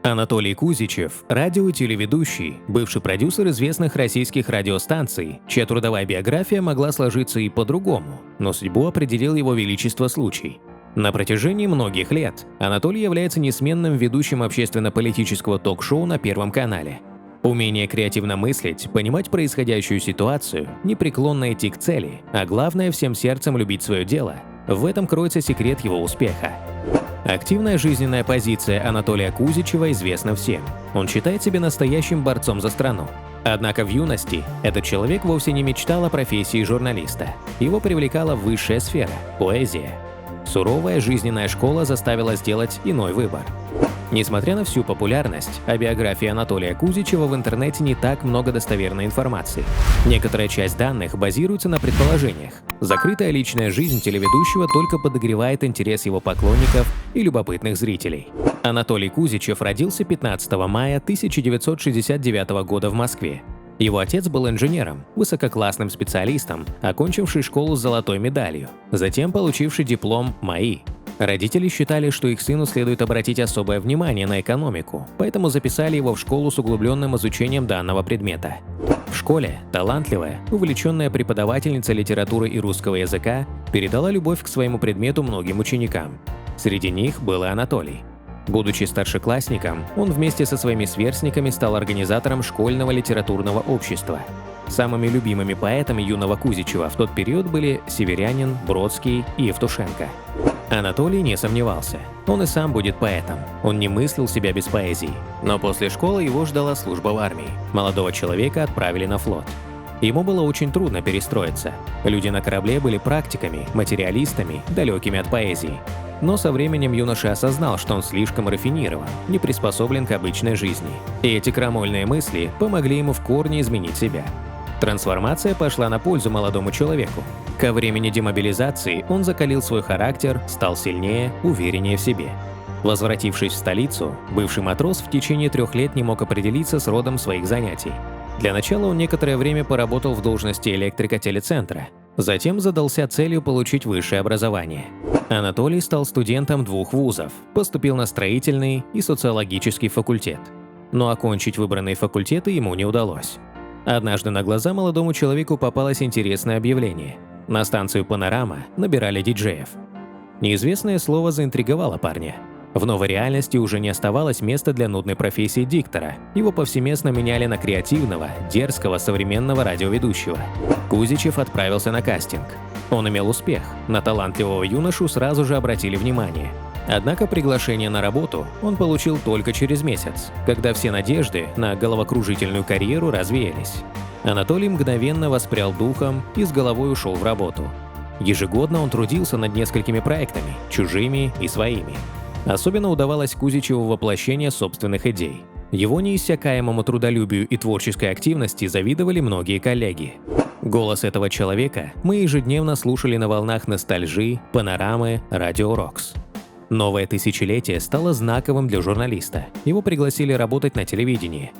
Анатолий Кузичев – радио- и телеведущий, бывший продюсер известных российских радиостанций, чья трудовая биография могла сложиться и по-другому, но судьбу определил его величество случай. На протяжении многих лет Анатолий является несменным ведущим общественно-политического ток-шоу на Первом канале. Умение креативно мыслить, понимать происходящую ситуацию, непреклонно идти к цели, а главное – всем сердцем любить свое дело – в этом кроется секрет его успеха. Активная жизненная позиция Анатолия Кузичева известна всем. Он считает себя настоящим борцом за страну. Однако в юности этот человек вовсе не мечтал о профессии журналиста. Его привлекала высшая сфера – поэзия. Суровая жизненная школа заставила сделать иной выбор. Несмотря на всю популярность, о биографии Анатолия Кузичева в интернете не так много достоверной информации. Некоторая часть данных базируется на предположениях. Закрытая личная жизнь телеведущего только подогревает интерес его поклонников и любопытных зрителей. Анатолий Кузичев родился 15 мая 1969 года в Москве. Его отец был инженером, высококлассным специалистом, окончивший школу с золотой медалью, затем получивший диплом МАИ. Родители считали, что их сыну следует обратить особое внимание на экономику, поэтому записали его в школу с углубленным изучением данного предмета. В школе талантливая, увлеченная преподавательница литературы и русского языка передала любовь к своему предмету многим ученикам. Среди них был и Анатолий. Будучи старшеклассником, он вместе со своими сверстниками стал организатором школьного литературного общества. Самыми любимыми поэтами юного Кузичева в тот период были Северянин, Бродский и Евтушенко. Анатолий не сомневался. Он и сам будет поэтом. Он не мыслил себя без поэзии. Но после школы его ждала служба в армии. Молодого человека отправили на флот. Ему было очень трудно перестроиться. Люди на корабле были практиками, материалистами, далекими от поэзии. Но со временем юноша осознал, что он слишком рафинирован, не приспособлен к обычной жизни. И эти крамольные мысли помогли ему в корне изменить себя. Трансформация пошла на пользу молодому человеку. Ко времени демобилизации он закалил свой характер, стал сильнее, увереннее в себе. Возвратившись в столицу, бывший матрос в течение 3 лет не мог определиться с родом своих занятий. Для начала он некоторое время поработал в должности электрика телецентра. Затем задался целью получить высшее образование. Анатолий стал студентом 2 вузов, поступил на строительный и социологический факультет. Но окончить выбранные факультеты ему не удалось. Однажды на глаза молодому человеку попалось интересное объявление. На станцию «Панорама» набирали диджеев. Неизвестное слово заинтриговало парня. В новой реальности уже не оставалось места для нудной профессии диктора. Его повсеместно меняли на креативного, дерзкого, современного радиоведущего. Кузичев отправился на кастинг. Он имел успех. На талантливого юношу сразу же обратили внимание. Однако приглашение на работу он получил только через месяц, когда все надежды на головокружительную карьеру развеялись. Анатолий мгновенно воспрял духом и с головой ушел в работу. Ежегодно он трудился над несколькими проектами, чужими и своими. Особенно удавалось Кузичеву воплощение собственных идей. Его неиссякаемому трудолюбию и творческой активности завидовали многие коллеги. Голос этого человека мы ежедневно слушали на волнах ностальжи, панорамы, радио Рокс. Новое тысячелетие стало знаковым для журналиста. Его пригласили работать на телевидении.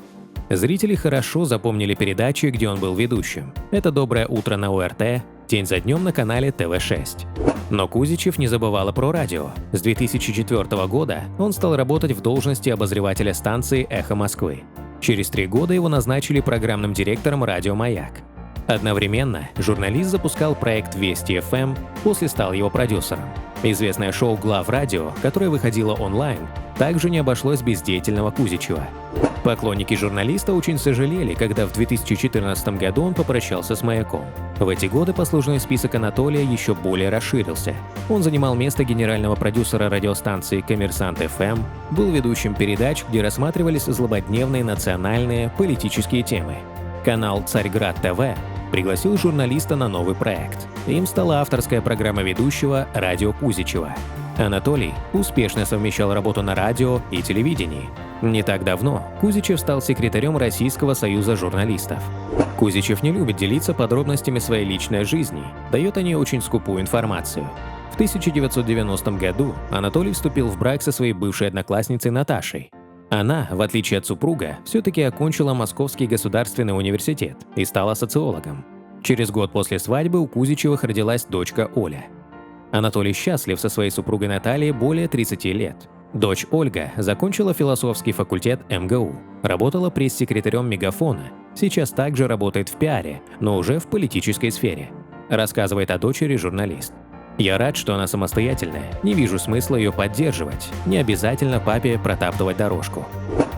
Зрители хорошо запомнили передачи, где он был ведущим. Это «Доброе утро» на ОРТ, «День за днем» на канале ТВ-6. Но Кузичев не забывал и про радио. С 2004 года он стал работать в должности обозревателя станции «Эхо Москвы». Через 3 года его назначили программным директором радио «Маяк». Одновременно журналист запускал проект «Вести ФМ», после стал его продюсером. Известное шоу «Главрадио», которое выходило онлайн, также не обошлось без деятельного Кузичева. Поклонники журналиста очень сожалели, когда в 2014 году он попрощался с «Маяком». В эти годы послужной список Анатолия еще более расширился. Он занимал место генерального продюсера радиостанции «Коммерсант ФМ», был ведущим передач, где рассматривались злободневные национальные политические темы. Канал «Царьград ТВ» пригласил журналиста на новый проект. Им стала авторская программа ведущего «Радио Кузичева». Анатолий успешно совмещал работу на радио и телевидении. Не так давно Кузичев стал секретарем Российского союза журналистов. Кузичев не любит делиться подробностями своей личной жизни, дает о ней очень скупую информацию. В 1990 году Анатолий вступил в брак со своей бывшей одноклассницей Наташей. Она, в отличие от супруга, все-таки окончила Московский государственный университет и стала социологом. Через год после свадьбы у Кузичевых родилась дочка Оля. Анатолий счастлив со своей супругой Натальей более 30 лет. Дочь Ольга закончила философский факультет МГУ, работала пресс-секретарем «Мегафона», сейчас также работает в пиаре, но уже в политической сфере. Рассказывает о дочери журналист. «Я рад, что она самостоятельная, не вижу смысла ее поддерживать, не обязательно папе протаптывать дорожку».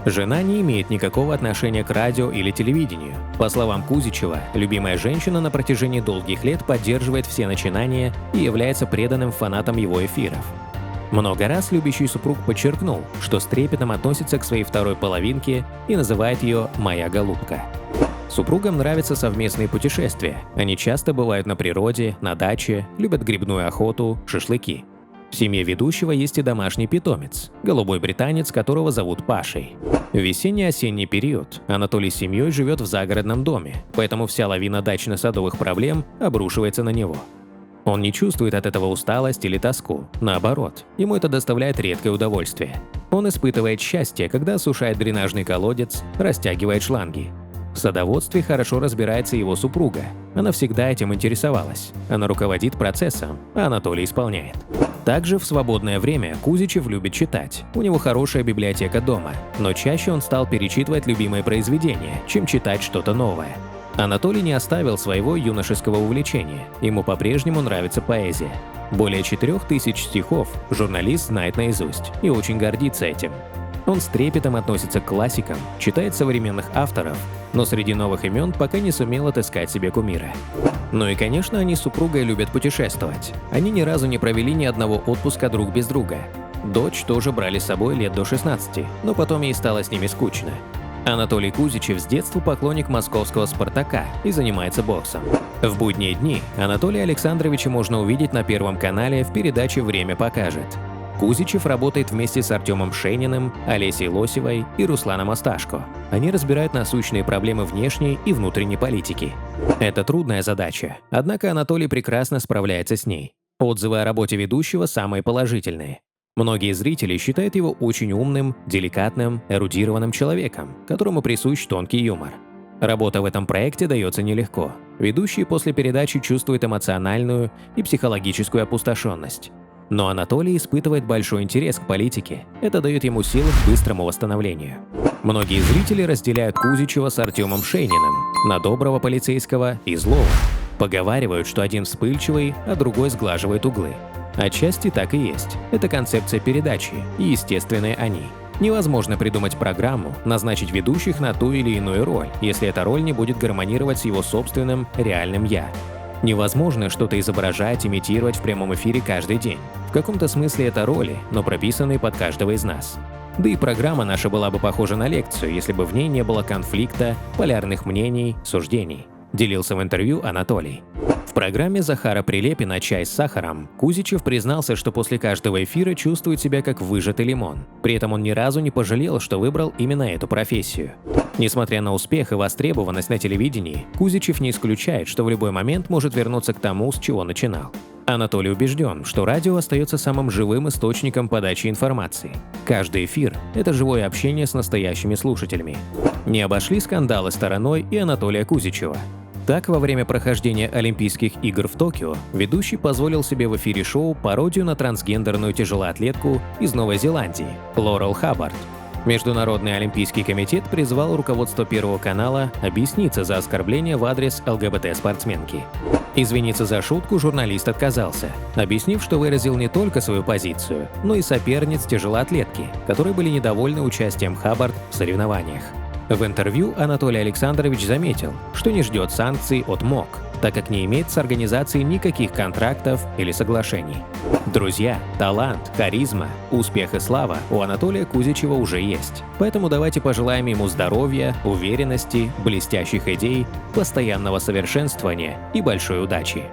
Жена не имеет никакого отношения к радио или телевидению. По словам Кузичева, любимая женщина на протяжении долгих лет поддерживает все начинания и является преданным фанатом его эфиров. Много раз любящий супруг подчеркнул, что с трепетом относится к своей второй половинке и называет ее «моя голубка». Супругам нравятся совместные путешествия. Они часто бывают на природе, на даче, любят грибную охоту, шашлыки. В семье ведущего есть и домашний питомец – голубой британец, которого зовут Пашей. В весенне-осенний период Анатолий с семьей живет в загородном доме, поэтому вся лавина дачно-садовых проблем обрушивается на него. Он не чувствует от этого усталость или тоску. Наоборот, ему это доставляет редкое удовольствие. Он испытывает счастье, когда осушает дренажный колодец, растягивает шланги. В садоводстве хорошо разбирается его супруга. Она всегда этим интересовалась. Она руководит процессом, а Анатолий исполняет. Также в свободное время Кузичев любит читать. У него хорошая библиотека дома, но чаще он стал перечитывать любимые произведения, чем читать что-то новое. Анатолий не оставил своего юношеского увлечения, ему по-прежнему нравится поэзия. Более 4000 стихов журналист знает наизусть и очень гордится этим. Он с трепетом относится к классикам, читает современных авторов, но среди новых имен пока не сумел отыскать себе кумира. Ну и, конечно, они с супругой любят путешествовать. Они ни разу не провели ни одного отпуска друг без друга. Дочь тоже брали с собой лет до 16, но потом ей стало с ними скучно. Анатолий Кузичев с детства поклонник московского «Спартака» и занимается боксом. В будние дни Анатолия Александровича можно увидеть на Первом канале в передаче «Время покажет». Кузичев работает вместе с Артемом Шениным, Олесей Лосевой и Русланом Асташко. Они разбирают насущные проблемы внешней и внутренней политики. Это трудная задача, однако Анатолий прекрасно справляется с ней. Отзывы о работе ведущего самые положительные. Многие зрители считают его очень умным, деликатным, эрудированным человеком, которому присущ тонкий юмор. Работа в этом проекте дается нелегко. Ведущий после передачи чувствует эмоциональную и психологическую опустошенность. Но Анатолий испытывает большой интерес к политике. Это дает ему силы к быстрому восстановлению. Многие зрители разделяют Кузичева с Артемом Шейниным на доброго полицейского и злого. Поговаривают, что один вспыльчивый, а другой сглаживает углы. Отчасти так и есть. Это концепция передачи и естественные они. Невозможно придумать программу, назначить ведущих на ту или иную роль, если эта роль не будет гармонировать с его собственным реальным «я». Невозможно что-то изображать, имитировать в прямом эфире каждый день. В каком-то смысле это роли, но прописанные под каждого из нас. Да и программа наша была бы похожа на лекцию, если бы в ней не было конфликта, полярных мнений, суждений. Делился в интервью Анатолий. В программе Захара Прилепина «Чай с сахаром» Кузичев признался, что после каждого эфира чувствует себя как выжатый лимон. При этом он ни разу не пожалел, что выбрал именно эту профессию. Несмотря на успех и востребованность на телевидении, Кузичев не исключает, что в любой момент может вернуться к тому, с чего начинал. Анатолий убежден, что радио остается самым живым источником подачи информации. Каждый эфир – это живое общение с настоящими слушателями. Не обошли скандалы стороной и Анатолия Кузичева. Так, во время прохождения Олимпийских игр в Токио ведущий позволил себе в эфире шоу пародию на трансгендерную тяжелоатлетку из Новой Зеландии – Лорел Хаббард. Международный олимпийский комитет призвал руководство Первого канала объясниться за оскорбление в адрес ЛГБТ-спортсменки. Извиниться за шутку журналист отказался, объяснив, что выразил не только свою позицию, но и соперниц тяжелоатлетки, которые были недовольны участием Хаббард в соревнованиях. В интервью Анатолий Александрович заметил, что не ждет санкций от МОК, так как не имеет с организацией никаких контрактов или соглашений. Друзья, талант, харизма, успех и слава у Анатолия Кузичева уже есть. Поэтому давайте пожелаем ему здоровья, уверенности, блестящих идей, постоянного совершенствования и большой удачи.